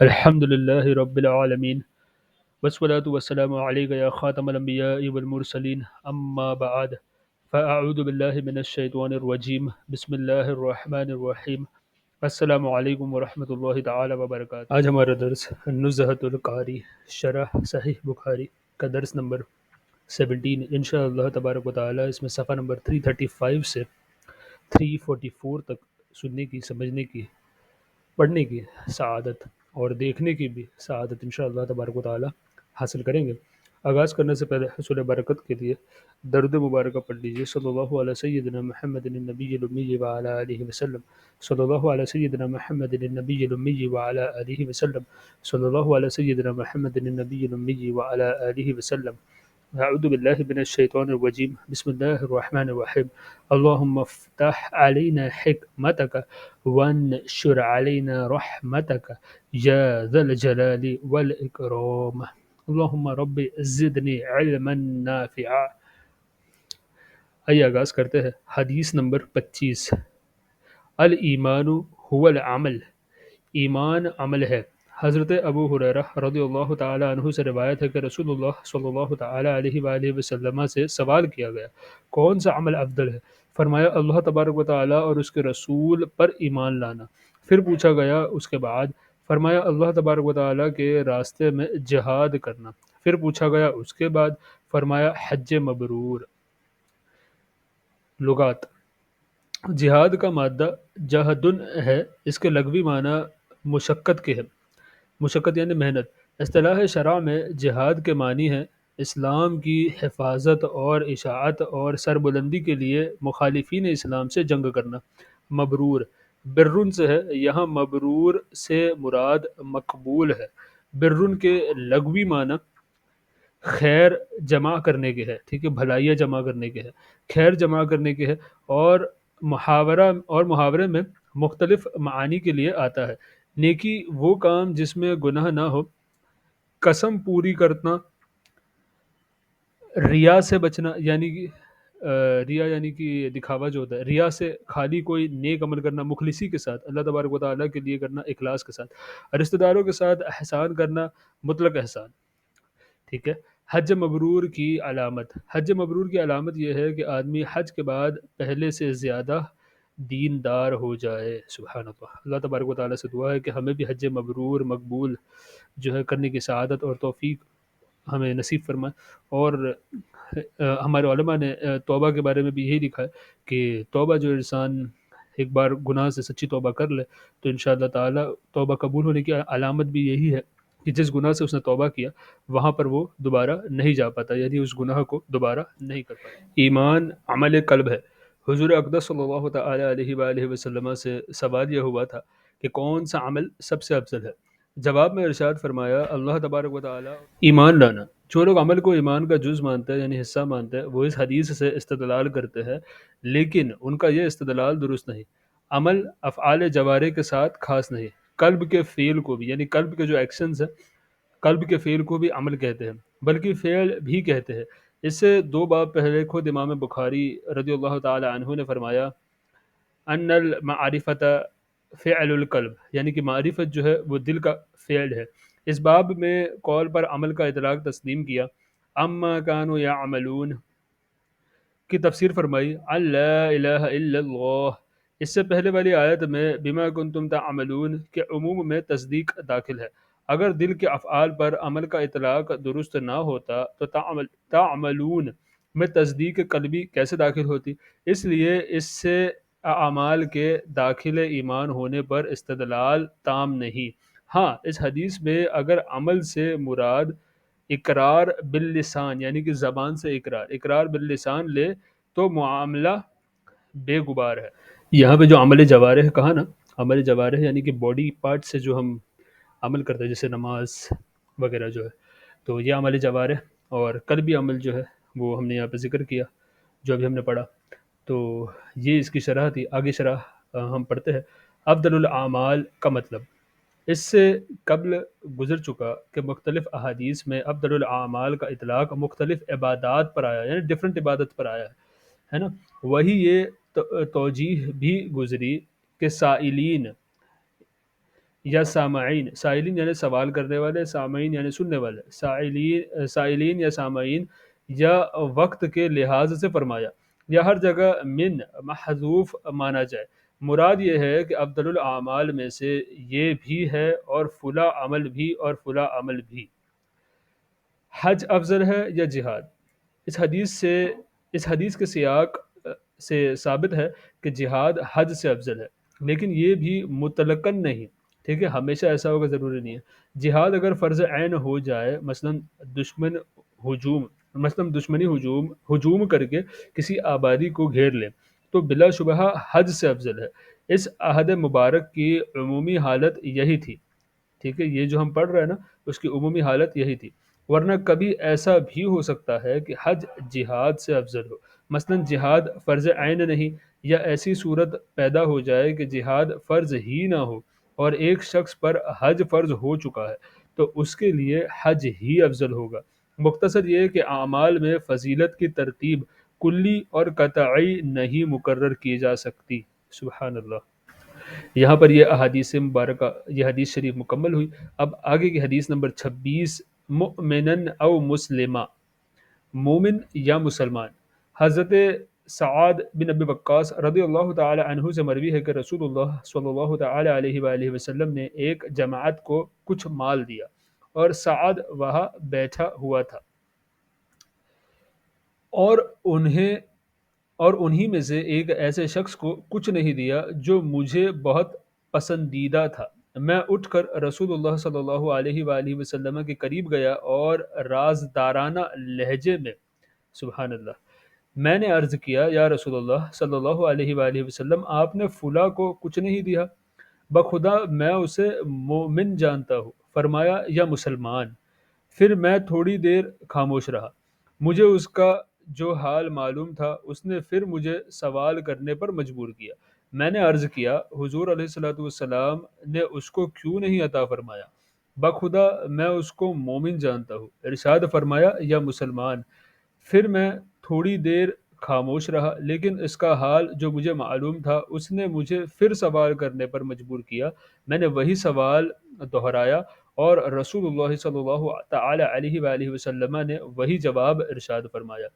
الحمد لله رب العالمين والصلاة والسلام عليك يا خاتم الأنبياء والمرسلين أما بعد فأعوذ بالله من الشيطان الرجيم بسم الله الرحمن الرحيم السلام علیکم ورحمۃ اللہ تعالی وبرکاتہ۔ آج ہمارا درس نزہۃ القاری شرح صحیح بخاری کا درس نمبر 17 انشاءاللہ تبارک و تعالی۔ اس میں صفحہ نمبر 335 سے 344 تک سننے کی، سمجھنے کی، پڑھنے کی سعادت اور دیکھنے کی بھی سعادت انشاءاللہ تبارک و تعالی حاصل کریں گے۔ آغاز کرنے سے پہلے حصول برکت کے لیے درود مبارکہ پڑھ لیجیے۔ صلی اللہ علیہ سیدنا محمد النبی الامی وعلی آلہ وسلم، صلی اللہ علیہ سیدنا محمد النبی الامی وعلی آلہ وسلم، صلی اللہ علیہ سیدنا محمد النبی الامی وعلی آلہ وسلم۔ اعوذ باللہ من الشیطان الرجیم بسم اللہ الرحمن الرحیم۔ اللہم افتح علینا حکمتک وانشر علینا رحمتک یا ذا الجلال والاکرام۔ اللہم رب زدنی علما نافعا۔ آئیے آغاز کرتے ہیں۔ حدیث نمبر 25، الایمان هو العمل، ایمان عمل ہے۔ حضرت ابو ہریرہ رضی اللہ تعالی عنہ سے روایت ہے کہ رسول اللہ صلی اللہ تعالی علیہ وآلہ وسلم سے سوال کیا گیا، کون سا عمل افضل ہے؟ فرمایا اللہ تبارک و تعالی اور اس کے رسول پر ایمان لانا۔ پھر پوچھا گیا اس کے بعد؟ فرمایا اللہ تبارک و تعالی کے راستے میں جہاد کرنا۔ پھر پوچھا گیا اس کے بعد؟ فرمایا حج مبرور۔ لغات: جہاد کا مادہ جہدن ہے، اس کے لغوی معنی مشقت کے ہے، مشقت یعنی محنت۔ اصطلاح شرع میں جہاد کے معنی ہے اسلام کی حفاظت اور اشاعت اور سربلندی کے لیے مخالفین اسلام سے جنگ کرنا۔ مبرور برن سے ہے، یہاں مبرور سے مراد مقبول ہے۔ برن کے لغوی معنی خیر جمع کرنے کے ہے، ٹھیک ہے، بھلائیاں جمع کرنے کے ہے، خیر جمع کرنے کے ہے، اور محاورے میں مختلف معانی کے لیے آتا ہے۔ نیکی وہ کام جس میں گناہ نہ ہو، قسم پوری کرنا، ریا سے بچنا، یعنی کہ ریا یعنی کہ دکھاوا جو ہوتا ہے، ریا سے خالی کوئی نیک عمل کرنا مخلصی کے ساتھ، اللہ تبارک و تعالیٰ کے لیے کرنا اخلاص کے ساتھ، رشتہ داروں کے ساتھ احسان کرنا مطلق احسان، ٹھیک ہے۔ حج مبرور کی علامت: حج مبرور کی علامت یہ ہے کہ آدمی حج کے بعد پہلے سے زیادہ دیندار ہو جائے۔ سبحان اللہ۔ اللہ تبارک و تعالیٰ سے دعا ہے کہ ہمیں بھی حج مبرور مقبول جو ہے کرنے کی سعادت اور توفیق ہمیں نصیب فرمائے۔ اور ہمارے علماء نے توبہ کے بارے میں بھی یہی لکھا ہے کہ توبہ جو انسان ایک بار گناہ سے سچی توبہ کر لے تو انشاءاللہ تعالیٰ توبہ قبول ہونے کی علامت بھی یہی ہے کہ جس گناہ سے اس نے توبہ کیا وہاں پر وہ دوبارہ نہیں جا پاتا، یعنی اس گناہ کو دوبارہ نہیں کر پاتا۔ ایمان عمل قلب ہے۔ حضور اقدس صلی اللہ تعالی علیہ وآلہ وسلم سے سوال یہ ہوا تھا کہ کون سا عمل سب سے افضل ہے؟ جواب میں ارشاد فرمایا اللہ تبارک و تعالی ایمان لانا۔ جو لوگ عمل کو ایمان کا جز مانتے ہیں یعنی حصہ مانتے ہیں وہ اس حدیث سے استدلال کرتے ہیں، لیکن ان کا یہ استدلال درست نہیں۔ عمل افعال جوارح کے ساتھ خاص نہیں، قلب کے فعل کو بھی، یعنی قلب کے جو ایکشنز ہیں، قلب کے فعل کو بھی عمل کہتے ہیں، بلکہ فعل بھی کہتے ہیں۔ اس سے دو باب پہلے خود امام بخاری رضی اللہ تعالی عنہ نے فرمایا ان المعرفت فعل القلب، یعنی کہ معرفت جو ہے وہ دل کا فعل ہے۔ اس باب میں قول پر عمل کا اطلاق تسلیم کیا۔ اما کانوا یعملون کی تفسیر فرمائی ان لا الہ الا اللہ۔ اس سے پہلے والی آیت میں بما کنتم تعملون کے عموم میں تصدیق داخل ہے۔ اگر دل کے افعال پر عمل کا اطلاق درست نہ ہوتا تو تعملون میں تصدیق قلبی کیسے داخل ہوتی؟ اس لیے اس سے اعمال کے داخل ایمان ہونے پر استدلال تام نہیں۔ ہاں، اس حدیث میں اگر عمل سے مراد اقرار باللسان یعنی کہ زبان سے اقرار باللسان لے تو معاملہ بے غبار ہے۔ یہاں پہ جو عمل جوارح کہا نا، عمل جوارح یعنی کہ باڈی پارٹ سے جو ہم عمل کرتے ہیں جیسے نماز وغیرہ جو ہے، تو یہ عمل جوارح، اور قلبی عمل جو ہے وہ ہم نے یہاں پہ ذکر کیا جو ابھی ہم نے پڑھا۔ تو یہ اس کی شرح تھی۔ آگے شرح ہم پڑھتے ہیں۔ افضل الاعمال کا مطلب اس سے قبل گزر چکا کہ مختلف احادیث میں افضل الاعمال کا اطلاق مختلف عبادات پر آیا، یعنی ڈفرینٹ عبادت پر آیا ہے نا۔ وہی یہ توجیہ بھی گزری کہ سائلین یا سامعین، سائلین یعنی سوال کرنے والے، سامعین یعنی سننے والے، سائلین یا سامعین، یا وقت کے لحاظ سے فرمایا، یا ہر جگہ من محذوف مانا جائے۔ مراد یہ ہے کہ افضل الاعمال میں سے یہ بھی ہے اور فلاں عمل بھی اور فلاں عمل بھی۔ حج افضل ہے یا جہاد؟ اس حدیث سے اس حدیث کے سیاق سے ثابت ہے کہ جہاد حج سے افضل ہے، لیکن یہ بھی مطلقاً نہیں، ٹھیک ہے، ہمیشہ ایسا ہوگا ضروری نہیں ہے۔ جہاد اگر فرض عین ہو جائے، دشمن ہجوم دشمنی ہجوم کر کے کسی آبادی کو گھیر لے، تو بلا شبہ حج سے افضل ہے۔ اس عہد مبارک کی عمومی حالت یہی تھی، ٹھیک ہے، یہ جو ہم پڑھ رہے ہیں نا، اس کی عمومی حالت یہی تھی، ورنہ کبھی ایسا بھی ہو سکتا ہے کہ حج جہاد سے افضل ہو، مثلا جہاد فرض عین نہیں، یا ایسی صورت پیدا ہو جائے کہ جہاد فرض ہی نہ ہو اور ایک شخص پر حج فرض ہو چکا ہے، تو اس کے لیے حج ہی افضل ہوگا۔ مختصر یہ کہ اعمال میں فضیلت کی ترتیب کلی اور قطعی نہیں مقرر کی جا سکتی۔ سبحان اللہ۔ یہاں پر یہ احادیث مبارکہ، یہ حدیث شریف مکمل ہوئی۔ اب آگے کی حدیث نمبر 26، مؤمنن او مسلمہ، مومن یا مسلمان۔ حضرت سعد بن ابی وقاص رضی اللہ تعالی عنہ سے مروی ہے کہ رسول اللہ صلی اللہ تعالی علیہ وآلہ وسلم نے ایک جماعت کو کچھ مال دیا، اور سعد وہاں بیٹھا ہوا تھا، اور انہیں اور انہی میں سے ایک ایسے شخص کو کچھ نہیں دیا جو مجھے بہت پسندیدہ تھا۔ میں اٹھ کر رسول اللہ صلی اللہ علیہ وآلہ وسلم کے قریب گیا اور رازدارانہ لہجے میں، سبحان اللہ، میں نے عرض کیا، یا رسول اللہ صلی اللہ علیہ وآلہ وسلم، آپ نے فلاں کو کچھ نہیں دیا، بخدا میں اسے مومن جانتا ہوں۔ فرمایا، یا مسلمان۔ پھر میں تھوڑی دیر خاموش رہا، مجھے اس کا جو حال معلوم تھا، اس نے پھر مجھے سوال کرنے پر مجبور کیا۔ میں نے عرض کیا، حضور علیہ الصلوۃ والسلام نے اس کو کیوں نہیں عطا فرمایا؟ بخدا میں اس کو مومن جانتا ہوں۔ ارشاد فرمایا، یا مسلمان۔ پھر میں تھوڑی دیر خاموش رہا، لیکن اس کا حال جو مجھے معلوم تھا، اس نے مجھے پھر سوال کرنے پر مجبور کیا۔ میں نے وہی سوال دہرایا، اور رسول اللہ صلی اللہ تعالی علیہ وآلہ وسلم نے وہی جواب ارشاد فرمایا۔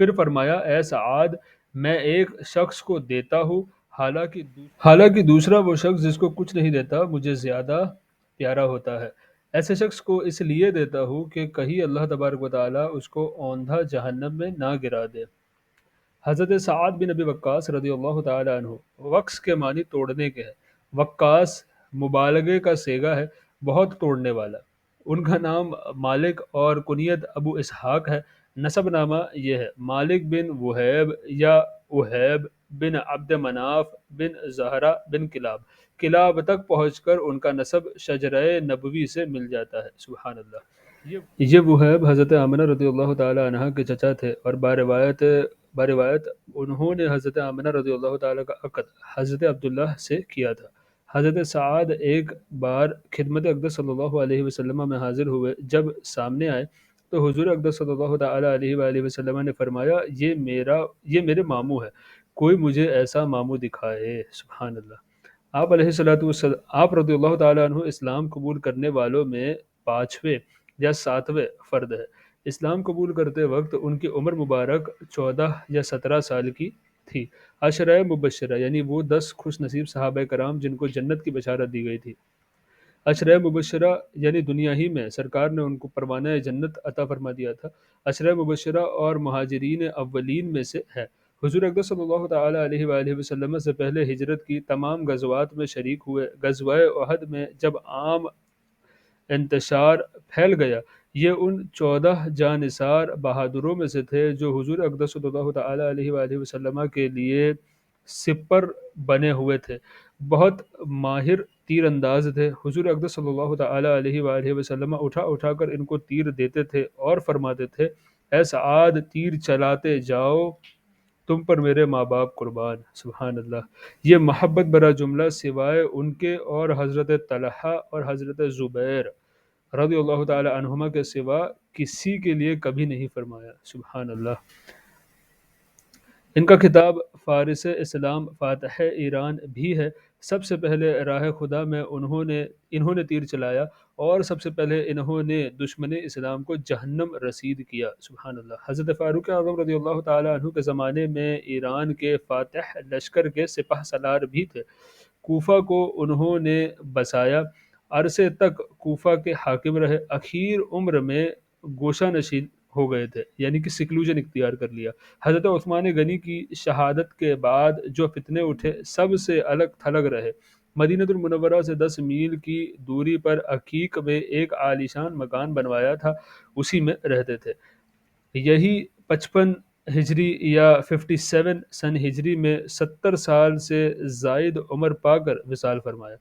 پھر فرمایا، اے سعاد، میں ایک شخص کو دیتا ہوں، حالانکہ دوسرا وہ شخص جس کو کچھ نہیں دیتا مجھے زیادہ پیارا ہوتا ہے۔ ایسے شخص کو اس لیے دیتا ہوں کہ کہیں اللہ تبارک و تعالیٰ اس کو اوندھا جہنم میں نہ گرا دے۔ حضرت سعد بن ابی وقاص رضی اللہ تعالی عنہ، وقص کے معنی توڑنے کے ہے، وقاص مبالغے کا صیغہ ہے، بہت توڑنے والا۔ ان کا نام مالک اور کنیت ابو اسحاق ہے۔ نسب نامہ یہ ہے، مالک بن وہیب یا وہیب بن عبد مناف بن زہرہ بن کلاب۔ کلاب تک پہنچ کر ان کا نسب شجرہ نبوی سے مل جاتا ہے۔ سبحان اللہ۔ یہ وہیب حضرت آمنہ رضی اللہ تعالی عنہ کے چچا تھے، اور باروایت انہوں نے حضرت آمنہ رضی اللہ تعالی کا عقد حضرت عبداللہ سے کیا تھا۔ حضرت سعد ایک بار خدمت اقدس صلی اللہ علیہ وسلم میں حاضر ہوئے، جب سامنے آئے تو حضور اقدس صلی اللہ تعالی علیہ وآلہ وسلم نے فرمایا، یہ میرے ماموں ہے، کوئی مجھے ایسا ماموں دکھائے۔ سبحان اللہ۔ آپ رضی اللہ تعالی عنہ اسلام قبول کرنے والوں میں پانچویں یا ساتویں فرد ہے۔ اسلام قبول کرتے وقت ان کی عمر مبارک 14 یا 17 سال کی تھی۔ عشرہ مبشرہ یعنی وہ 10 خوش نصیب صحابہ کرام جن کو جنت کی بشارت دی گئی تھی۔ عشرہ مبشرہ یعنی دنیا ہی میں سرکار نے ان کو پروانہ جنت عطا فرما دیا تھا۔ عشرہ مبشرہ اور مہاجرین اولین میں سے ہے۔ حضور اقدس صلی اللہ تعالی علیہ وآلہ وسلم سے پہلے ہجرت کی تمام غزوات میں شریک ہوئے۔ غزوہ احد میں جب عام انتشار پھیل گیا، یہ ان 14 جانثار بہادروں میں سے تھے جو حضور اقدس صلی اللہ تعالی علیہ وآلہ وسلم کے لیے سپر بنے ہوئے تھے۔ بہت ماہر تیر انداز تھے۔ حضور اقدس صلی اللہ تعالی علیہ وآلہ وسلم اٹھا اٹھا کر ان کو تیر دیتے تھے اور فرماتے تھے، اے سعاد، تیر چلاتے جاؤ، تم پر میرے ماں باپ قربان۔ سبحان اللہ۔ یہ محبت برا جملہ سوائے ان کے اور حضرت طلحہ اور حضرت زبیر رضی اللہ تعالی عنہما کے سوا کسی کے لیے کبھی نہیں فرمایا۔ سبحان اللہ۔ ان کا خطاب فارس اسلام فاتح ایران بھی ہے۔ سب سے پہلے راہ خدا میں انہوں نے تیر چلایا، اور سب سے پہلے انہوں نے دشمن اسلام کو جہنم رسید کیا۔ سبحان اللہ۔ حضرت فاروق اعظم رضی اللہ تعالیٰ عنہ کے زمانے میں ایران کے فاتح لشکر کے سپہ سالار بھی تھے۔ کوفہ کو انہوں نے بسایا، عرصے تک کوفہ کے حاکم رہے، اخیر عمر میں گوشہ نشین ہو گئے تھے، یعنی کہ سیکلوژن اختیار کر لیا۔ حضرت عثمان غنی کی شہادت کے بعد جو فتنے اٹھے، سب سے الگ تھلگ رہے۔ مدینہ المنورہ سے 10 میل کی دوری پر عقیق میں ایک عالیشان مکان بنوایا تھا، اسی میں رہتے تھے۔ یہی 55 ہجری یا 57 سن ہجری میں 70 سال سے زائد عمر پا کر وصال فرمایا۔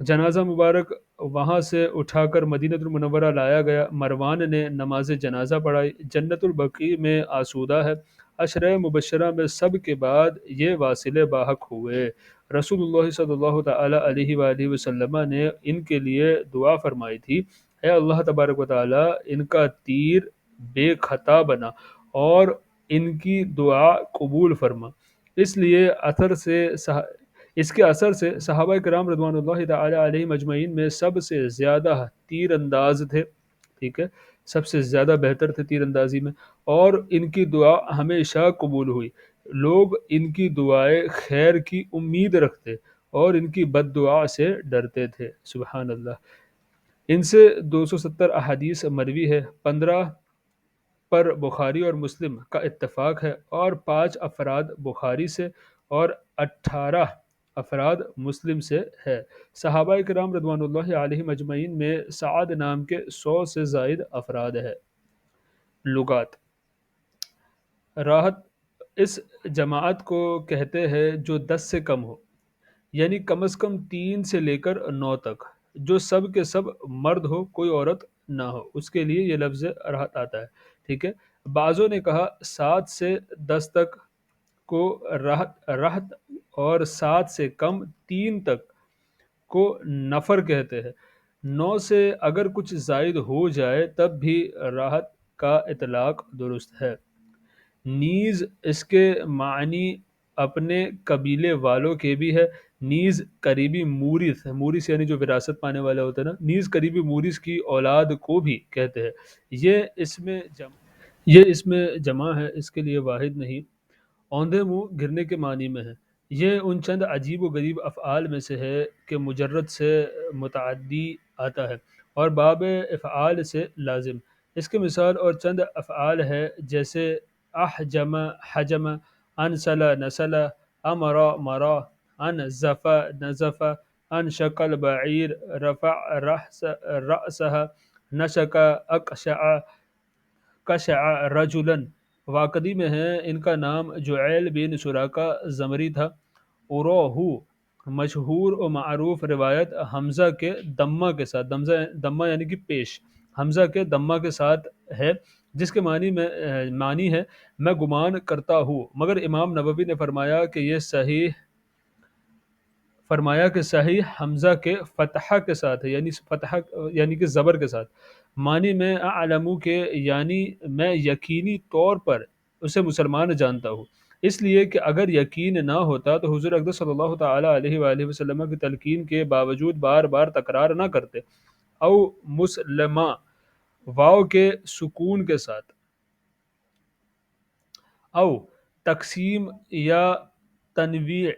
جنازہ مبارک وہاں سے اٹھا کر مدینہ المنورہ لایا گیا۔ مروان نے نماز جنازہ پڑھائی۔ جنت البقیع میں آسودہ ہے۔ عشرہ مبشرہ میں سب کے بعد یہ واصل باحق ہوئے۔ رسول اللہ صلی اللہ تعالی علیہ وآلہ وسلم نے ان کے لیے دعا فرمائی تھی، اے اللہ تبارک و تعالی ان کا تیر بے خطا بنا اور ان کی دعا قبول فرما۔ اس کے اثر سے صحابہ کرام رضوان اللہ تعالی علیہم اجمعین میں سب سے زیادہ تیر انداز تھے، ٹھیک ہے، سب سے زیادہ بہتر تھے تیر اندازی میں، اور ان کی دعا ہمیشہ قبول ہوئی۔ لوگ ان کی دعائیں خیر کی امید رکھتے اور ان کی بد دعا سے ڈرتے تھے۔ سبحان اللہ۔ ان سے 270 احادیث مروی ہے، 15 پر بخاری اور مسلم کا اتفاق ہے، اور 5 افراد بخاری سے اور 18 افراد مسلم سے ہے۔ صحابہ کرام رضوان اللہ علیہم اجمعین میں سعد نام کے 100 سے زائد افراد ہے۔ لغات۔ راحت اس جماعت کو کہتے ہیں جو 10 سے کم ہو، یعنی کم از کم 3 سے لے کر 9 تک، جو سب کے سب مرد ہو، کوئی عورت نہ ہو، اس کے لیے یہ لفظ راحت آتا ہے، ٹھیک ہے۔ بعضوں نے کہا 7 سے 10 تک کو راحت اور 7 سے کم 3 تک کو نفر کہتے ہیں۔ 9 سے اگر کچھ زائد ہو جائے تب بھی راحت کا اطلاق درست ہے۔ نیز اس کے معنی اپنے قبیلے والوں کے بھی ہے، نیز قریبی مورث، مورث یعنی جو وراثت پانے والا ہوتا ہے نا، نیز قریبی مورث کی اولاد کو بھی کہتے ہیں۔ یہ اس میں جمع ہے، اس کے لیے واحد نہیں۔ اوندھے منہ گرنے کے معنی میں ہے۔ یہ ان چند عجیب و غریب افعال میں سے ہے کہ مجرد سے متعدی آتا ہے اور باب افعال سے لازم۔ اس کی مثال اور چند افعال ہے، جیسے احجم حجم، انسل نسل، امر مرا، انزف نزف، انشق البعیر، رفع رأسها، نشق اقشع، کشع رجلا۔ واقدی میں ہے، ان کا نام جعیل بن سراقہ زمری تھا۔ اوروہو مشہور و معروف روایت حمزہ کے دمہ کے ساتھ، دمہ یعنی کہ پیش، حمزہ کے دمہ کے ساتھ ہے، جس کے معنی ہے میں گمان کرتا ہوں، مگر امام نووی نے فرمایا کہ صحیح حمزہ کے فتحہ کے ساتھ ہے، یعنی فتحہ یعنی کہ زبر کے ساتھ، معنی میں اعلمو کے یعنی میں یقینی طور پر اسے مسلمان جانتا ہوں، اس لیے کہ اگر یقین نہ ہوتا تو حضور اقدس صلی اللہ تعالی علیہ وآلہ وسلم کی تلقین کے باوجود بار بار تکرار نہ کرتے۔ او مسلمہ واو کے سکون کے ساتھ، او تقسیم یا تنویع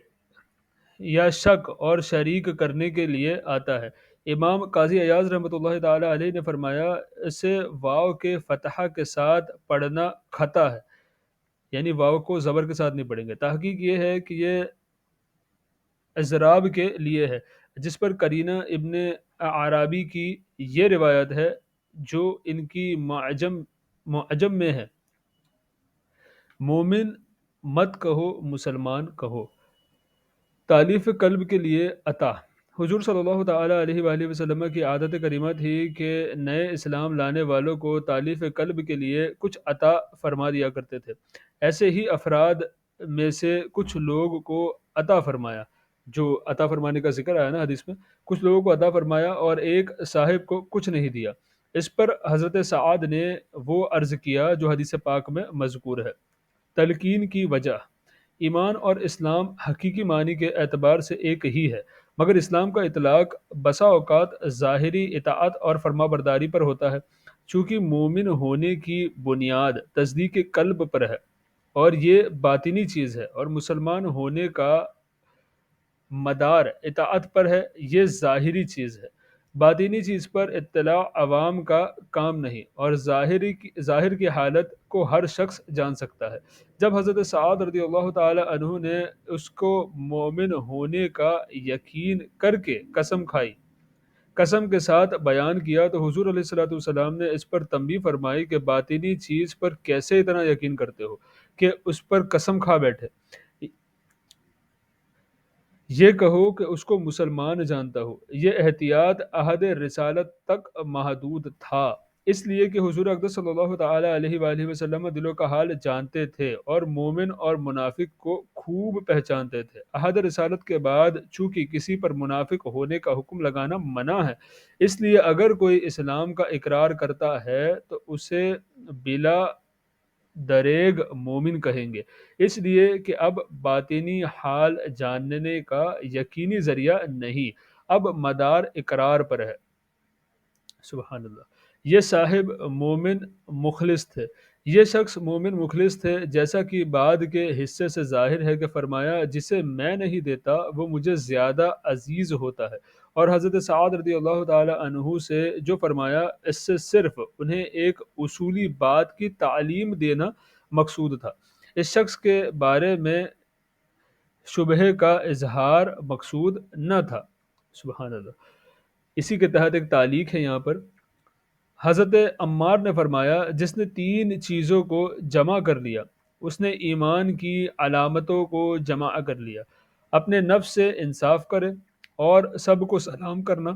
یا شک اور شریک کرنے کے لیے آتا ہے۔ امام قاضی ایاز رحمۃ اللہ تعالی علیہ نے فرمایا اسے واو کے فتحہ کے ساتھ پڑھنا خطا ہے، یعنی واو کو زبر کے ساتھ نہیں پڑھیں گے۔ تحقیق یہ ہے کہ یہ اضراب کے لیے ہے، جس پر قرینہ ابن عرابی کی یہ روایت ہے جو ان کی معجم میں ہے، مومن مت کہو مسلمان کہو۔ تالیف قلب کے لیے عطا۔ حضور صلی اللہ تعالی علیہ وآلہ وسلم کی عادت کریمہ تھی کہ نئے اسلام لانے والوں کو تالیف قلب کے لیے کچھ عطا فرما دیا کرتے تھے۔ ایسے ہی افراد میں سے کچھ لوگ کو عطا فرمایا، جو عطا فرمانے کا ذکر آیا نا حدیث میں، کچھ لوگوں کو عطا فرمایا اور ایک صاحب کو کچھ نہیں دیا۔ اس پر حضرت سعد نے وہ عرض کیا جو حدیث پاک میں مذکور ہے۔ تلقین کی وجہ۔ ایمان اور اسلام حقیقی معنی کے اعتبار سے ایک ہی ہے، مگر اسلام کا اطلاق بسا اوقات ظاہری اطاعت اور فرما برداری پر ہوتا ہے، چونکہ مومن ہونے کی بنیاد تصدیق قلب پر ہے اور یہ باطنی چیز ہے، اور مسلمان ہونے کا مدار اطاعت پر ہے، یہ ظاہری چیز ہے۔ باطنی چیز پر اطلاع عوام کا کام نہیں، اور ظاہر کی حالت کو ہر شخص جان سکتا ہے۔ جب حضرت سعد رضی اللہ تعالی عنہ نے اس کو مومن ہونے کا یقین کر کے قسم کے ساتھ بیان کیا، تو حضور علیہ الصلوۃ والسلام نے اس پر تنبیہ فرمائی کہ باطنی چیز پر کیسے اتنا یقین کرتے ہو کہ اس پر قسم کھا بیٹھے؟ یہ کہو کہ اس کو مسلمان جانتا ہو۔ یہ احتیاط عہد رسالت تک محدود تھا، اس لیے کہ حضور اقدس صلی اللہ تعالی علیہ وآلہ وسلم دلوں کا حال جانتے تھے اور مومن اور منافق کو خوب پہچانتے تھے۔ عہد رسالت کے بعد چونکہ کسی پر منافق ہونے کا حکم لگانا منع ہے، اس لیے اگر کوئی اسلام کا اقرار کرتا ہے تو اسے بلا دریغ مومن کہیں گے، اس لیے کہ اب باطنی حال جاننے کا یقینی ذریعہ نہیں، اب مدار اقرار پر ہے۔ سبحان اللہ۔ یہ صاحب مومن مخلص تھے، یہ شخص مومن مخلص تھے، جیسا کہ بعد کے حصے سے ظاہر ہے کہ فرمایا جسے میں نہیں دیتا وہ مجھے زیادہ عزیز ہوتا ہے، اور حضرت سعد رضی اللہ تعالی عنہ سے جو فرمایا اس سے صرف انہیں ایک اصولی بات کی تعلیم دینا مقصود تھا، اس شخص کے بارے میں شبہ کا اظہار مقصود نہ تھا۔ سبحان اللہ۔ اسی کے تحت ایک تعلیق ہے یہاں پر، حضرت عمار نے فرمایا جس نے تین چیزوں کو جمع کر لیا اس نے ایمان کی علامتوں کو جمع کر لیا، اپنے نفس سے انصاف کرے اور سب کو سلام کرنا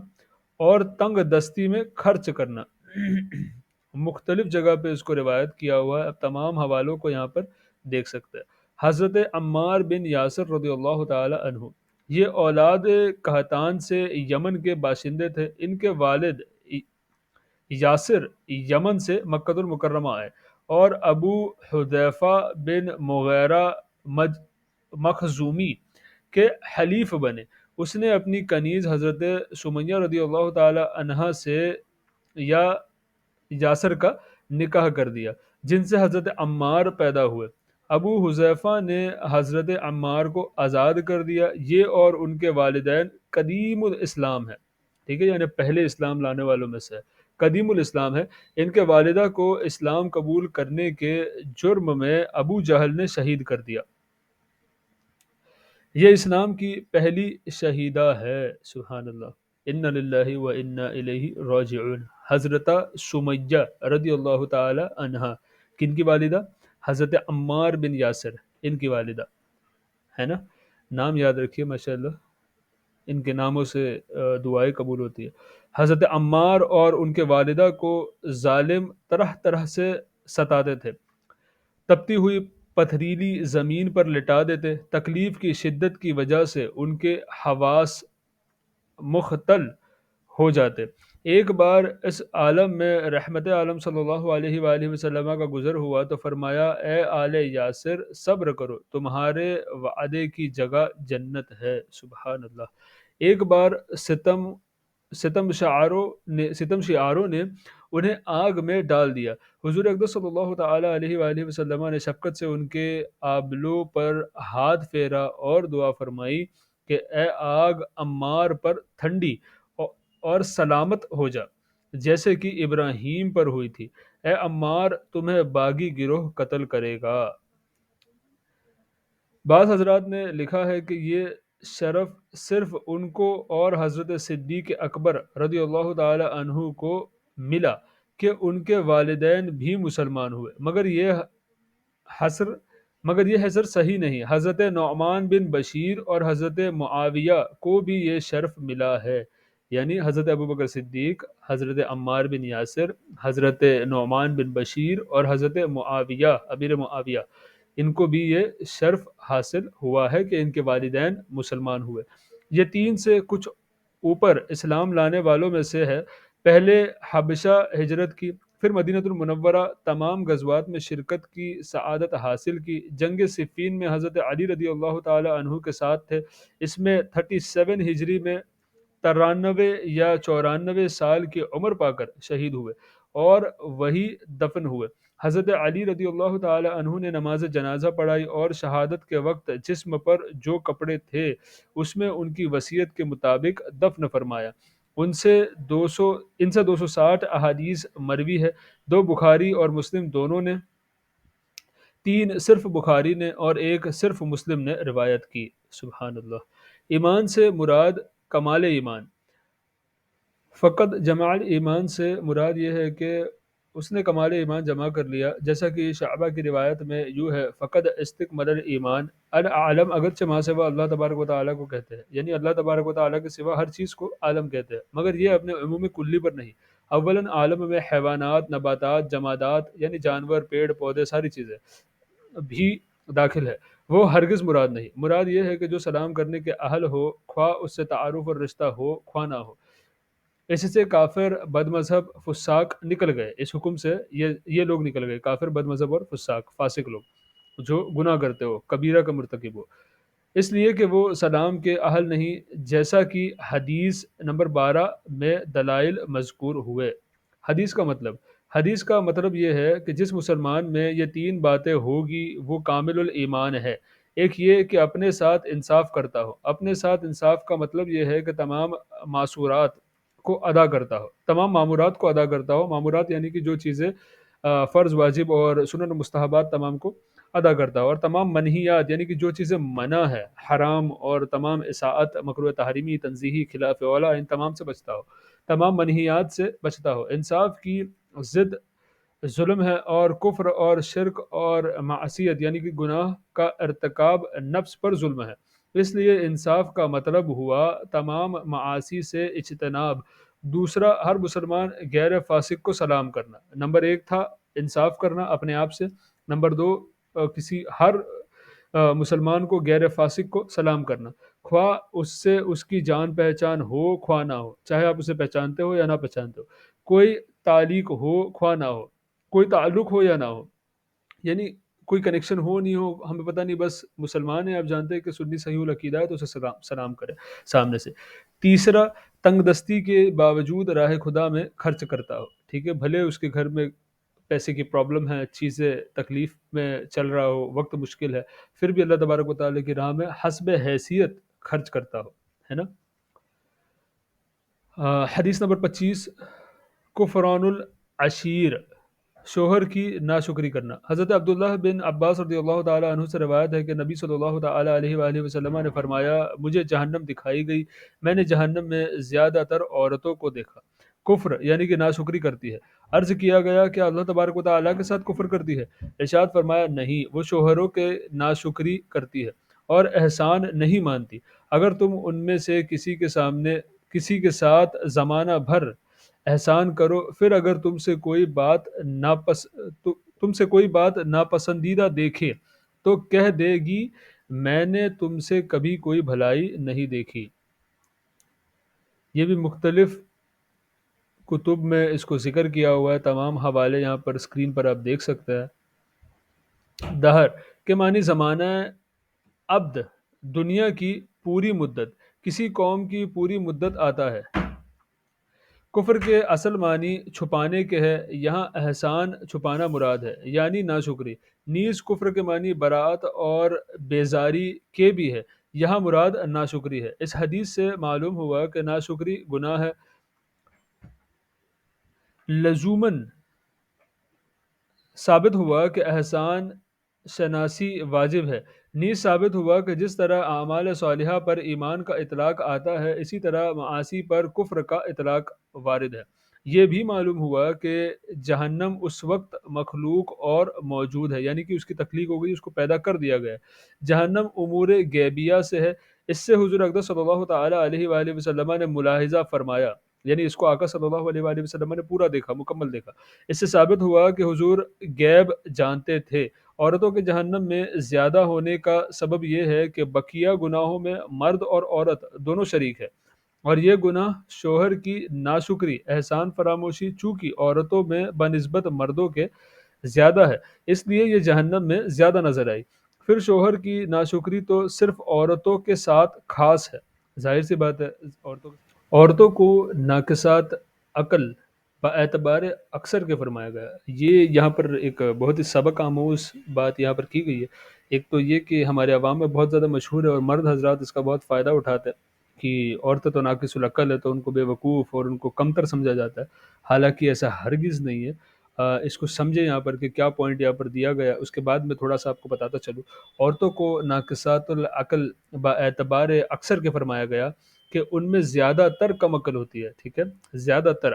اور تنگ دستی میں خرچ کرنا۔ مختلف جگہ پہ اس کو روایت کیا ہوا ہے، اب تمام حوالوں کو یہاں پر دیکھ سکتے ہیں۔ حضرت عمار بن یاسر رضی اللہ تعالی عنہ یہ اولاد قحطان سے یمن کے باشندے تھے، ان کے والد یاسر یمن سے مکہ المکرمہ آئے اور ابو حذیفہ بن مغیرہ مخزومی کے حلیف بنے۔ اس نے اپنی کنیز حضرت سمیہ رضی اللہ تعالی عنہا سے یا یاسر کا نکاح کر دیا، جن سے حضرت عمار پیدا ہوئے۔ ابو حذیفہ نے حضرت عمار کو آزاد کر دیا، یہ اور ان کے والدین قدیم الاسلام ہے، ٹھیک ہے، یعنی پہلے اسلام لانے والوں میں سے ہے، قدیم الاسلام ہے۔ ان کے والدہ کو اسلام قبول کرنے کے جرم میں ابو جہل نے شہید کر دیا، یہ اسلام کی پہلی شہیدہ ہے۔ سبحان اللہ۔ ان للہ و انا الیہ راجعون۔ حضرت سمیہ رضی اللہ تعالی عنہا کن کی والدہ؟ حضرت عمار بن یاسر ان کی والدہ ہے نا، نام یاد رکھیے ماشاءاللہ، ان کے ناموں سے دعائیں قبول ہوتی ہے۔ حضرت عمار اور ان کے والدہ کو ظالم طرح طرح سے ستاتے تھے، تپتی ہوئی پتھریلی زمین پر لٹا دیتے، تکلیف کی شدت کی وجہ سے ان کے حواس مختل ہو جاتے۔ ایک بار اس عالم میں رحمت عالم صلی اللہ علیہ وآلہ وسلم کا گزر ہوا تو فرمایا اے آل یاسر صبر کرو، تمہارے وعدے کی جگہ جنت ہے۔ سبحان اللہ۔ ایک بار ستم شعاروں نے انہیں آگ میں ڈال دیا، حضور اقدس صلی اللہ تعالی علیہ وآلہ وسلم نے شفقت سے ان کے آبلوں پر ہاتھ پھیرا اور دعا فرمائی کہ اے آگ عمار پر ٹھنڈی اور سلامت ہو جا، جیسے کہ ابراہیم پر ہوئی تھی، اے عمار تمہیں باغی گروہ قتل کرے گا۔ بعض حضرات نے لکھا ہے کہ یہ شرف صرف ان کو اور حضرت صدیق اکبر رضی اللہ تعالی عنہ کو ملا کہ ان کے والدین بھی مسلمان ہوئے، مگر یہ حصر صحیح نہیں۔ حضرت نعمان بن بشیر اور حضرت معاویہ کو بھی یہ شرف ملا ہے، یعنی حضرت ابوبکر صدیق، حضرت عمار بن یاسر، حضرت نعمان بن بشیر اور حضرت معاویہ امیر معاویہ، ان کو بھی یہ شرف حاصل ہوا ہے کہ ان کے والدین مسلمان ہوئے۔ یہ تین سے کچھ اوپر اسلام لانے والوں میں سے ہے۔ پہلے حبشہ ہجرت کی، پھر مدینہ المنورہ تمام غزوات میں شرکت کی، سعادت حاصل کی۔ جنگ صفین میں حضرت علی رضی اللہ تعالی عنہ کے ساتھ تھے، اس میں 37 ہجری میں 93 یا 94 سال کی عمر پا کر شہید ہوئے اور وہی دفن ہوئے۔ حضرت علی رضی اللہ تعالی عنہ نے نماز جنازہ پڑھائی اور شہادت کے وقت جسم پر جو کپڑے تھے اس میں ان کی وصیت کے مطابق دفن فرمایا۔ ان سے 260 احادیث مروی ہے، 2 بخاری اور مسلم دونوں نے، 3 صرف بخاری نے اور 1 صرف مسلم نے روایت کی۔ سبحان اللہ۔ ایمان سے مراد کمال ایمان۔ فقط جمع ایمان سے مراد یہ ہے کہ اس نے کمال ایمان جمع کر لیا، جیسا کہ شعبہ کی روایت میں یوں ہے، فقط استکمل الایمان العالم، اگرچہ ماں سوا اللہ تبارک و تعالیٰ کو کہتے ہیں، یعنی اللہ تبارک و تعالیٰ کے سوا ہر چیز کو عالم کہتے ہیں، مگر یہ اپنے عموم کلی پر نہیں۔ اولاً عالم میں حیوانات، نباتات، جمادات یعنی جانور، پیڑ پودے، ساری چیزیں بھی داخل ہے، وہ ہرگز مراد نہیں۔ مراد یہ ہے کہ جو سلام کرنے کے اہل ہو، خواہ اس سے تعارف اور رشتہ ہو خواہ نہ ہو۔ اس سے کافر، بد مذہب، فساق نکل گئے، اس حکم سے یہ لوگ نکل گئے، کافر، بد مذہب اور فساق، فاسق لوگ جو گناہ کرتے ہو، کبیرہ کا مرتکب ہو، اس لیے کہ وہ سلام کے اہل نہیں، جیسا کہ حدیث نمبر 12 میں دلائل مذکور ہوئے۔ حدیث کا مطلب یہ ہے کہ جس مسلمان میں یہ 3 باتیں ہوگی وہ کامل الایمان ہے۔ ایک یہ کہ اپنے ساتھ انصاف کرتا ہو، اپنے ساتھ انصاف کا مطلب یہ ہے کہ تمام معصورات کو ادا کرتا ہو، تمام معمورات کو ادا کرتا ہو، معمورات یعنی کہ جو چیزیں فرض، واجب اور سنن و مستحبات تمام کو ادا کرتا ہو، اور تمام منہیات یعنی کہ جو چیزیں منع ہے، حرام اور تمام اساءت، مکروہ تحریمی، تنزیہی، خلاف اولا، ان تمام سے بچتا ہو، تمام منہیات سے بچتا ہو۔ انصاف کی ضد ظلم ہے، اور کفر اور شرک اور معصیت یعنی کہ گناہ کا ارتکاب نفس پر ظلم ہے۔ اس لیے انصاف کا مطلب ہوا تمام معاصی سے اجتناب۔ دوسرا، ہر مسلمان غیر فاسق کو سلام کرنا۔ نمبر 1 تھا انصاف کرنا اپنے آپ سے، نمبر 2 کسی ہر مسلمان کو غیر فاسق کو سلام کرنا، خواہ اس سے اس کی جان پہچان ہو خواہ نہ ہو، چاہے آپ اسے پہچانتے ہو یا نہ پہچانتے ہو، کوئی تعلق ہو خواہ نہ ہو، کوئی تعلق ہو یا نہ ہو، یعنی کوئی کنیکشن ہو نہیں ہو، ہمیں پتہ نہیں، بس مسلمان ہے، آپ جانتے ہیں کہ سنی صحیح العقیدہ ہے تو اسے سلام کرے سامنے سے۔ تیسرا، تنگ دستی کے باوجود راہ خدا میں خرچ کرتا ہو، ٹھیک ہے، بھلے اس کے گھر میں پیسے کی پرابلم ہے، چیزیں تکلیف میں چل رہا ہو، وقت مشکل ہے، پھر بھی اللہ تبارک و تعالیٰ کی راہ میں حسب حیثیت خرچ کرتا ہو، ہے نا۔ حدیث نمبر 25، کفران العشیر، شوہر کی ناشکری کرنا۔ حضرت عبداللہ بن عباس رضی اللہ تعالی عنہ سے روایت ہے کہ نبی صلی اللہ تعالی علیہ وآلہ وسلم نے فرمایا، مجھے جہنم دکھائی گئی، میں نے جہنم میں زیادہ تر عورتوں کو دیکھا کفر یعنی کہ ناشکری کرتی ہے۔ عرض کیا گیا کہ اللہ تبارک و تعالیٰ کے ساتھ کفر کرتی ہے؟ ارشاد فرمایا، نہیں، وہ شوہروں کے ناشکری کرتی ہے اور احسان نہیں مانتی۔ اگر تم ان میں سے کسی کے ساتھ زمانہ بھر احسان کرو، پھر اگر تم سے کوئی بات ناپسندیدہ دیکھے تو کہہ دے گی میں نے تم سے کبھی کوئی بھلائی نہیں دیکھی۔ یہ بھی مختلف کتب میں اس کو ذکر کیا ہوا ہے، تمام حوالے یہاں پر اسکرین پر آپ دیکھ سکتے ہیں۔ دہر کے معنی زمانہ عبد، دنیا کی پوری مدت، کسی قوم کی پوری مدت آتا ہے۔ کفر کے اصل معنی چھپانے کے ہے، یہاں احسان چھپانا مراد ہے، یعنی ناشکری۔ نیز کفر کے معنی براءت اور بیزاری کے بھی ہے، یہاں مراد ناشکری ہے۔ اس حدیث سے معلوم ہوا کہ ناشکری گناہ ہے، لزوماً ثابت ہوا کہ احسان شناسی واجب ہے۔ نیز ثابت ہوا کہ جس طرح اعمال صالحہ پر ایمان کا اطلاق آتا ہے، اسی طرح معاصی پر کفر کا اطلاق وارد ہے۔ یہ بھی معلوم ہوا کہ جہنم اس وقت مخلوق اور موجود ہے، یعنی کہ اس کی تخلیق ہو گئی، اس کو پیدا کر دیا گیا ہے۔ جہنم امور غیبیہ سے ہے، اس سے حضور اقدس صلی اللہ تعالی علیہ وآلہ وسلم نے ملاحظہ فرمایا، یعنی اس کو آقا صلی اللہ علیہ وآلہ وسلم نے پورا دیکھا، مکمل دیکھا۔ اس سے ثابت ہوا کہ حضور غیب جانتے تھے۔ عورتوں کے جہنم میں زیادہ ہونے کا سبب یہ ہے کہ بقیہ گناہوں میں مرد اور عورت دونوں شریک ہے، اور یہ گناہ شوہر کی ناشکری، احسان فراموشی، چونکہ عورتوں میں بنسبت مردوں کے زیادہ ہے اس لیے یہ جہنم میں زیادہ نظر آئی۔ پھر شوہر کی ناشکری تو صرف عورتوں کے ساتھ خاص ہے، ظاہر سی بات ہے، عورتوں کو ناقصات عقل باعتبار اکثر کے فرمایا گیا۔ یہ یہاں پر ایک بہت ہی سبق آموز بات یہاں پر کی گئی ہے۔ ایک تو یہ کہ ہمارے عوام میں بہت زیادہ مشہور ہے اور مرد حضرات اس کا بہت فائدہ اٹھاتے ہیں کہ عورتیں تو ناقص العقل ہے تو ان کو بے وقوف اور ان کو کمتر سمجھا جاتا ہے، حالانکہ ایسا ہرگز نہیں ہے۔ اس کو سمجھے یہاں پر کہ کیا پوائنٹ یہاں پر دیا گیا، اس کے بعد میں تھوڑا سا آپ کو بتاتا چلوں۔ عورتوں کو ناقصات العقل باعتبار اکثر کے فرمایا گیا کہ ان میں زیادہ تر کم عقل ہوتی ہے، ٹھیک ہے، زیادہ تر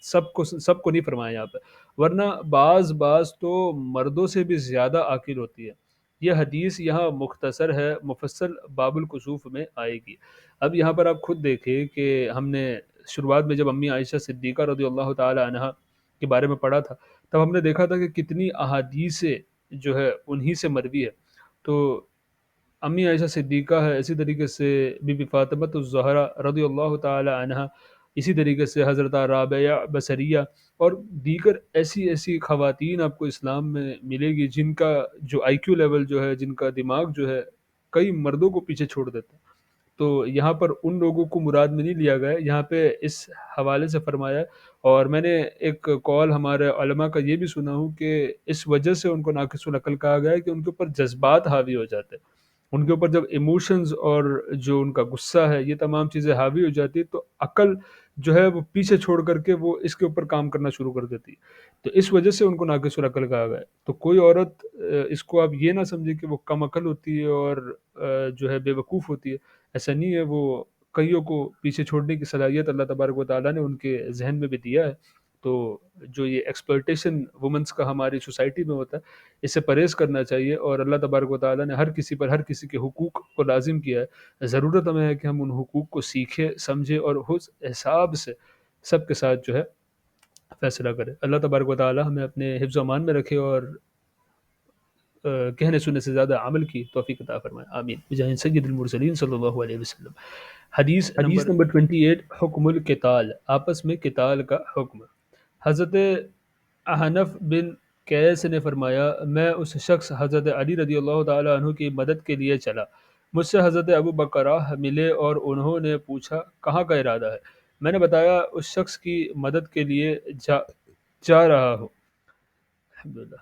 سب کو نہیں فرمایا یہاں پہ، ورنہ بعض تو مردوں سے بھی زیادہ عاقل ہوتی ہے۔ یہ حدیث یہاں مختصر ہے، مفصل باب الکسوف میں آئے گی۔ اب یہاں پر آپ خود دیکھیں کہ ہم نے شروعات میں جب امی عائشہ صدیقہ رضی اللہ تعالی عنہا کے بارے میں پڑھا تھا، تب ہم نے دیکھا تھا کہ کتنی احادیث جو ہے انہی سے مروی ہے۔ تو امی عائشہ صدیقہ ہے، اسی طریقے سے بی بی فاطمہ الزہرا رضی اللہ تعالی عنہا، اسی طریقے سے حضرت رابعہ بصریہ اور دیگر ایسی ایسی خواتین آپ کو اسلام میں ملے گی جن کا جو آئی کیو لیول جو ہے، جن کا دماغ جو ہے کئی مردوں کو پیچھے چھوڑ دیتا ہے۔ تو یہاں پر ان لوگوں کو مراد میں نہیں لیا گیا ہے، یہاں پہ اس حوالے سے فرمایا ہے۔ اور میں نے ایک قول ہمارے علماء کا یہ بھی سنا ہوں کہ اس وجہ سے ان کو ناقص العقل کہا گیا ہے کہ ان کے اوپر جذبات حاوی ہو جاتے ہیں، ان کے اوپر جب ایموشنز اور جو ان کا غصہ ہے یہ تمام چیزیں حاوی ہو جاتی ہے تو عقل جو ہے وہ پیچھے چھوڑ کر کے وہ اس کے اوپر کام کرنا شروع کر دیتی ہے، تو اس وجہ سے ان کو ناقص العقل کہا گیا ہے۔ تو کوئی عورت اس کو آپ یہ نہ سمجھے کہ وہ کم عقل ہوتی ہے اور جو ہے بے وقوف ہوتی ہے، ایسا نہیں ہے۔ وہ کئیوں کو پیچھے چھوڑنے کی صلاحیت اللہ تبارک و تعالیٰ نے ان کے ذہن میں بھی دیا ہے۔ تو جو یہ ایکسپلوٹیشن وومنس کا ہماری سوسائٹی میں ہوتا ہے، اس سے پرہیز کرنا چاہیے، اور اللہ تبارک و تعالیٰ نے ہر کسی پر ہر کسی کے حقوق کو لازم کیا ہے۔ ضرورت ہمیں ہے کہ ہم ان حقوق کو سیکھیں، سمجھیں اور اس حساب سے سب کے ساتھ جو ہے فیصلہ کریں۔ اللہ تبارک و تعالیٰ ہمیں اپنے حفظ و امان میں رکھے اور کہنے سننے سے زیادہ عمل کی توفیق عطا فرمائے، آمین بجاہ سید المرسلین صلی اللہ علیہ وسلم۔ حدیث نمبر 28، حکم القتال، آپس میں قتال کا حکم۔ حضرت احنف بن قیس نے فرمایا، میں اس شخص حضرت علی رضی اللہ تعالی عنہ کی مدد کے لیے چلا، مجھ سے حضرت ابو بکرہ ملے اور انہوں نے پوچھا کہاں کا ارادہ ہے؟ میں نے بتایا اس شخص کی مدد کے لیے جا رہا ہوں، الحمدللہ۔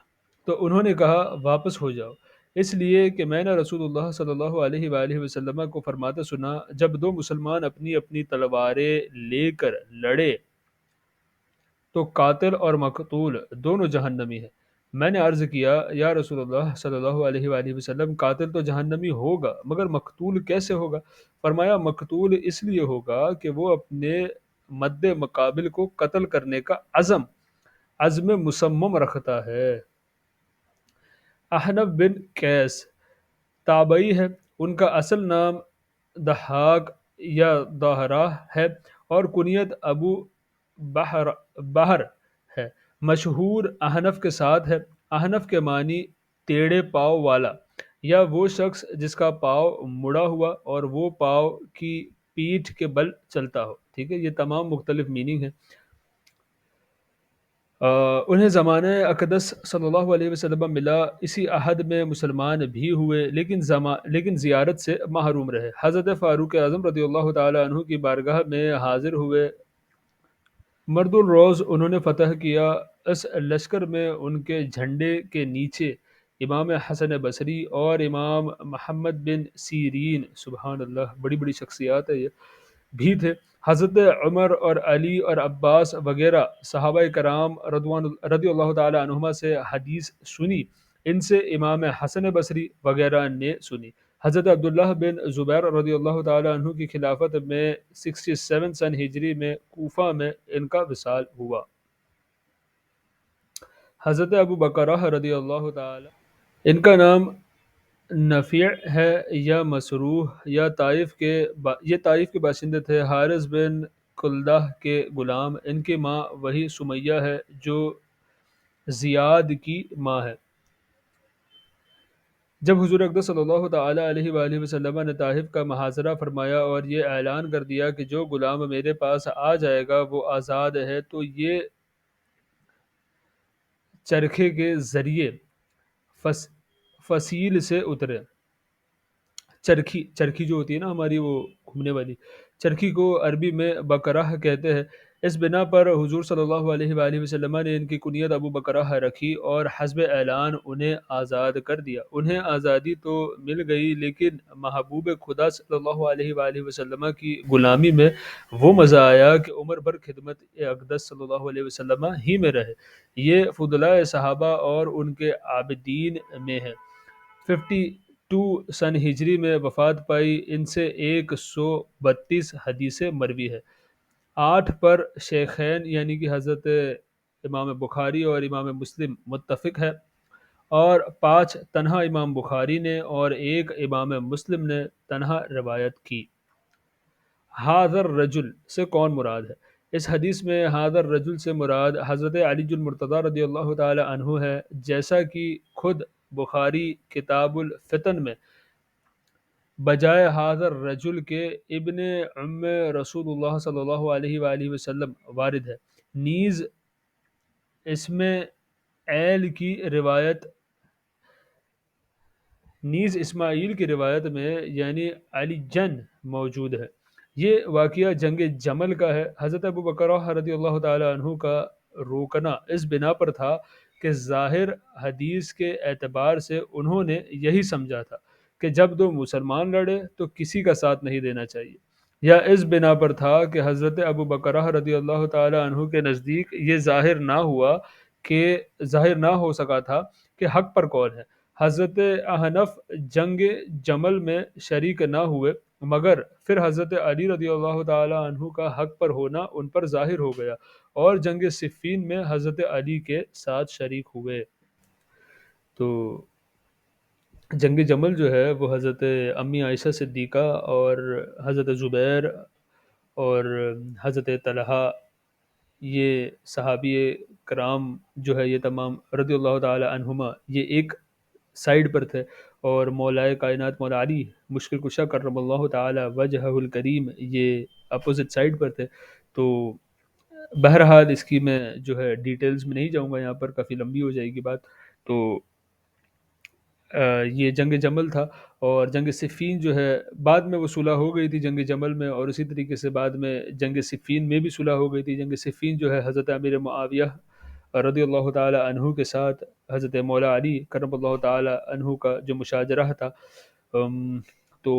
تو انہوں نے کہا واپس ہو جاؤ، اس لیے کہ میں نے رسول اللہ صلی اللہ علیہ وآلہ وسلم کو فرماتے سنا، جب دو مسلمان اپنی اپنی تلواریں لے کر لڑے تو قاتل اور مقتول دونوں جہنمی ہیں۔ میں نے عرض کیا یا رسول اللہ صلی اللہ علیہ وآلہ وسلم، قاتل تو جہنمی ہوگا مگر مقتول کیسے ہوگا؟ فرمایا مقتول اس لیے ہوگا کہ وہ اپنے مد مقابل کو قتل کرنے کا عزم مصمم رکھتا ہے۔ احنف بن قیس تابعی ہے، ان کا اصل نام دحاق یا دہراہ ہے اور کنیت ابو بحر ہے، مشہور احنف کے ساتھ ہے۔ احنف کے معنی ٹیڑے پاؤں والا یا وہ شخص جس کا پاؤں مڑا ہوا اور وہ پاؤں کی پیٹھ کے بل چلتا ہو، ٹھیک ہے، یہ تمام مختلف میننگ ہیں۔ انہیں زمانہ اقدس صلی اللہ علیہ وسلم ملا، اسی عہد میں مسلمان بھی ہوئے لیکن زیارت سے محروم رہے۔ حضرت فاروق اعظم رضی اللہ تعالی عنہ کی بارگاہ میں حاضر ہوئے، مرد الروز انہوں نے فتح کیا۔ اس لشکر میں ان کے جھنڈے کے نیچے امام حسن بصری اور امام محمد بن سیرین، سبحان اللہ، بڑی بڑی شخصیات ہے یہ، بھی تھے۔ حضرت عمر اور علی اور عباس وغیرہ صحابہ کرام رضی اللہ تعالی عنہما سے حدیث سنی، ان سے امام حسن بصری وغیرہ نے سنی۔ حضرت عبداللہ بن زبیر رضی اللہ تعالی عنہ کی خلافت میں 67 سن ہجری میں کوفہ میں ان کا وصال ہوا۔ حضرت ابو بکرہ رضی اللہ تعالی، ان کا نام نفیع ہے یا مسروح، یہ طائف کے باشندے تھے۔ حارث بن کلدہ کے غلام، ان کی ماں وہی سمیہ ہے جو زیاد کی ماں ہے۔ جب حضور اقدس صلی اللہ تعالیٰ علیہ وآلہ وسلم نے طائف کا محاصرہ فرمایا اور یہ اعلان کر دیا کہ جو غلام میرے پاس آ جائے گا وہ آزاد ہے، تو یہ چرخے کے ذریعے فس فصیل سے اترے۔ چرخی چرخی جو ہوتی ہے نا ہماری، وہ گھومنے والی چرخی کو عربی میں بکرہ کہتے ہیں۔ اس بنا پر حضور صلی اللہ علیہ وآلہ وسلم نے ان کی کنیت ابو بکرہ رکھی اور حسب اعلان انہیں آزاد کر دیا۔ انہیں آزادی تو مل گئی، لیکن محبوب خدا صلی اللہ علیہ وآلہ وسلم کی غلامی میں وہ مزہ آیا کہ عمر بھر خدمت اقدس صلی اللہ علیہ وسلم ہی میں رہے۔ یہ فضلاء صحابہ اور ان کے عابدین میں ہے۔ 52 سن ہجری میں وفات پائی، ان سے 132 حدیثیں مروی ہے۔ 8 پر شیخین یعنی کہ حضرت امام بخاری اور امام مسلم متفق ہے، اور 5 تنہا امام بخاری نے اور 1 امام مسلم نے تنہا روایت کی۔ حاضر رجل سے کون مراد ہے؟ اس حدیث میں حاضر رجل سے مراد حضرت علی المرتضی رضی اللہ تعالی عنہ ہے، جیسا کہ خود بخاری کتاب الفتن میں بجائے حاضر رجل کے ابن ام رسول اللہ صلی اللہ علیہ وآلہ وسلم وارد ہے۔ نیز اس میں ایل کی روایت نیز اسماعیل کی روایت میں یعنی علی جن موجود ہے۔ یہ واقعہ جنگ جمل کا ہے۔ حضرت ابو بکرہ رضی اللہ تعالی عنہ کا روکنا اس بنا پر تھا کہ ظاہر حدیث کے اعتبار سے انہوں نے یہی سمجھا تھا کہ جب دو مسلمان لڑے تو کسی کا ساتھ نہیں دینا چاہیے، یا اس بنا پر تھا کہ حضرت ابو بکرہ رضی اللہ تعالی عنہ کے نزدیک یہ ظاہر نہ ہو سکا تھا کہ حق پر کون ہے۔ حضرت احنف جنگ جمل میں شریک نہ ہوئے، مگر پھر حضرت علی رضی اللہ تعالی عنہ کا حق پر ہونا ان پر ظاہر ہو گیا اور جنگ صفین میں حضرت علی کے ساتھ شریک ہوئے۔ تو جنگ جمل جو ہے وہ حضرت امی عائشہ صدیقہ اور حضرت زبیر اور حضرت طلحہ، یہ صحابی کرام جو ہے یہ تمام رضی اللہ تعالی عنہما، یہ ایک سائیڈ پر تھے، اور مولائے کائنات مولا علی مشکل کشا کرم اللہ تعالی وجہہ الکریم یہ اپوزٹ سائیڈ پر تھے۔ تو بہرحال اس کی میں جو ہے ڈیٹیلز میں نہیں جاؤں گا، یہاں پر کافی لمبی ہو جائے گی بات۔ تو یہ جنگ جمل تھا، اور جنگ صفین جو ہے بعد میں وہ صلح ہو گئی تھی جنگ جمل میں، اور اسی طریقے سے بعد میں جنگ صفین میں بھی صلح ہو گئی تھی۔ جنگ صفین جو ہے حضرت امیر معاویہ رضی اللہ تعالی عنہ کے ساتھ حضرت مولا علی کرم اللہ تعالی عنہ کا جو مشاجرہ تھا، تو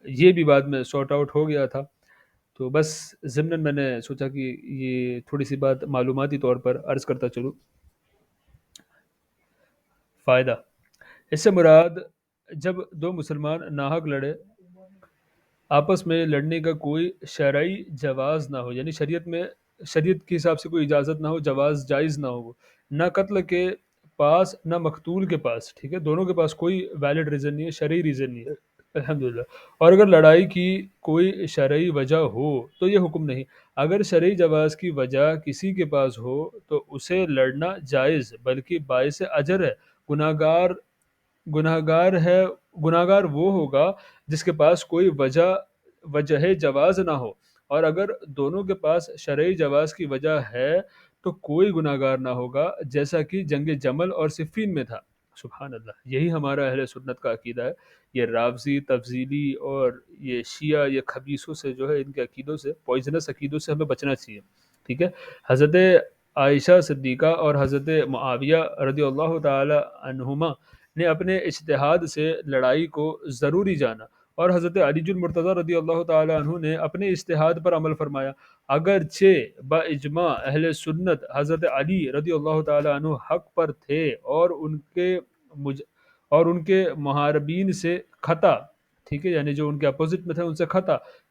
یہ بھی بعد میں سارٹ آؤٹ ہو گیا تھا۔ تو بس ضمناً میں نے سوچا کہ یہ تھوڑی سی بات معلوماتی طور پر عرض کرتا چلوں۔ فائدہ، اس سے مراد جب دو مسلمان ناحق لڑے، آپس میں لڑنے کا کوئی شرعی جواز نہ ہو، یعنی شریعت کے حساب سے کوئی اجازت نہ ہو، جواز جائز نہ ہو، نہ قتل کے پاس نہ مقتول کے پاس، ٹھیک ہے، دونوں کے پاس کوئی ویلڈ ریزن نہیں ہے، شرعی ریزن نہیں ہے، الحمدللہ۔ اور اگر لڑائی کی کوئی شرعی وجہ ہو تو یہ حکم نہیں۔ اگر شرعی جواز کی وجہ کسی کے پاس ہو تو اسے لڑنا جائز بلکہ باعث اجر ہے۔ گناہگار وہ ہوگا جس کے پاس کوئی وجہ جواز نہ ہو، اور اگر دونوں کے پاس شرعی جواز کی وجہ ہے تو کوئی گناہگار نہ ہوگا، جیسا کہ جنگ جمل اور صفین میں تھا۔ سبحان اللہ، یہی ہمارا اہل سنت کا عقیدہ ہے۔ یہ رافضی، تفضیلی اور یہ شیعہ، یہ خبیثوں سے جو ہے، ان کے عقیدوں سے، پوائزنس عقیدوں سے ہمیں بچنا چاہیے، ٹھیک ہے۔ حضرت عائشہ صدیقہ اور حضرت معاویہ رضی اللہ تعالی عنہما نے اپنے اجتہاد سے لڑائی کو ضروری جانا، اور حضرت علی المرتضی رضی اللہ تعالی عنہ نے اپنے اجتہاد پر عمل فرمایا۔ اگرچہ با اجماع اہل سنت حضرت علی رضی اللہ تعالی عنہ حق پر تھے، اور ان کے محاربین سے خطا، ٹھیک ہے، یعنی جو ان کے اپوزٹ میں تھے ان سے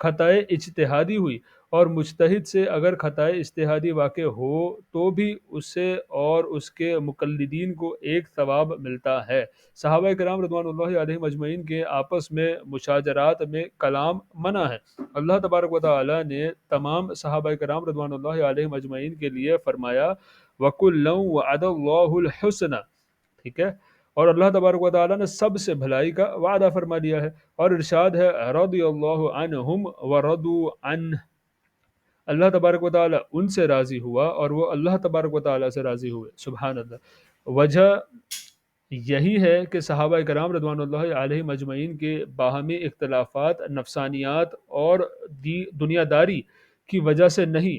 خطائے اجتہادی ہوئی، اور مجتہد سے اگر خطائے اجتہادی واقع ہو تو بھی اسے اور اس کے مقلدین کو ایک ثواب ملتا ہے۔ صحابہ کرام رضوان اللہ علیہم اجمعین کے آپس میں مشاجرات میں کلام منع ہے۔ اللہ تبارک و تعالی نے تمام صحابہ کرام رضوان اللہ علیہم اجمعین کے لیے فرمایا وَكُلًّا وَعَدَ اللَّهُ الْحُسْنَى، ٹھیک ہے، اور اللہ تبارک و تعالیٰ نے سب سے بھلائی کا وعدہ فرما لیا ہے، اور ارشاد ہے رضی اللہ عنہم ورضوا عنہ، اللہ تبارک و تعالیٰ ان سے راضی ہوا اور وہ اللہ تبارک و تعالیٰ سے راضی ہوئے، سبحان اللہ۔ وجہ یہی ہے کہ صحابہ کرام رضوان اللہ علیہ مجمعین کے باہمی اختلافات نفسانیات اور دنیا داری کی وجہ سے نہیں،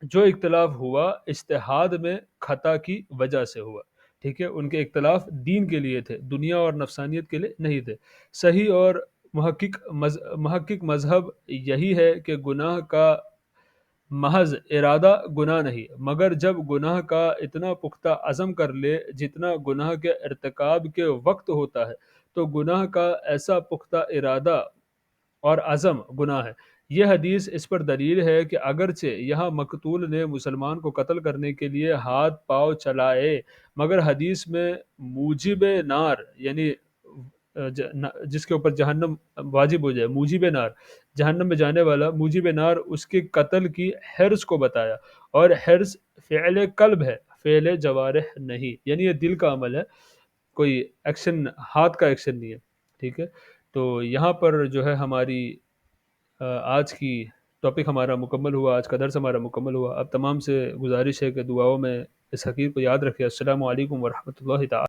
جو اختلاف ہوا اجتہاد میں خطا کی وجہ سے ہوا، ٹھیک ہے، ان کے اختلاف دین کے لیے تھے، دنیا اور نفسانیت کے لیے نہیں تھے۔ صحیح اور محقق مذہب یہی ہے کہ گناہ کا محض ارادہ گناہ نہیں، مگر جب گناہ کا اتنا پختہ عزم کر لے جتنا گناہ کے ارتکاب کے وقت ہوتا ہے، تو گناہ کا ایسا پختہ ارادہ اور عزم گناہ ہے۔ یہ حدیث اس پر دلیل ہے کہ اگرچہ یہاں مقتول نے مسلمان کو قتل کرنے کے لیے ہاتھ پاؤں چلائے، مگر حدیث میں موجب نار یعنی جس کے اوپر جہنم واجب ہو جائے، موجب نار جہنم میں جانے والا، موجب نار اس کے قتل کی حرص کو بتایا، اور حرص فعل قلب ہے، فعل جوارح نہیں، یعنی یہ دل کا عمل ہے، کوئی ایکشن ہاتھ کا ایکشن نہیں ہے، ٹھیک ہے۔ تو یہاں پر جو ہے ہماری آج کی ٹاپک ہمارا مکمل ہوا، آج کا درس ہمارا مکمل ہوا۔ اب تمام سے گزارش ہے کہ دعاؤں میں اس حقیق کو یاد رکھے۔ السلام علیکم ورحمۃ اللہ تعالی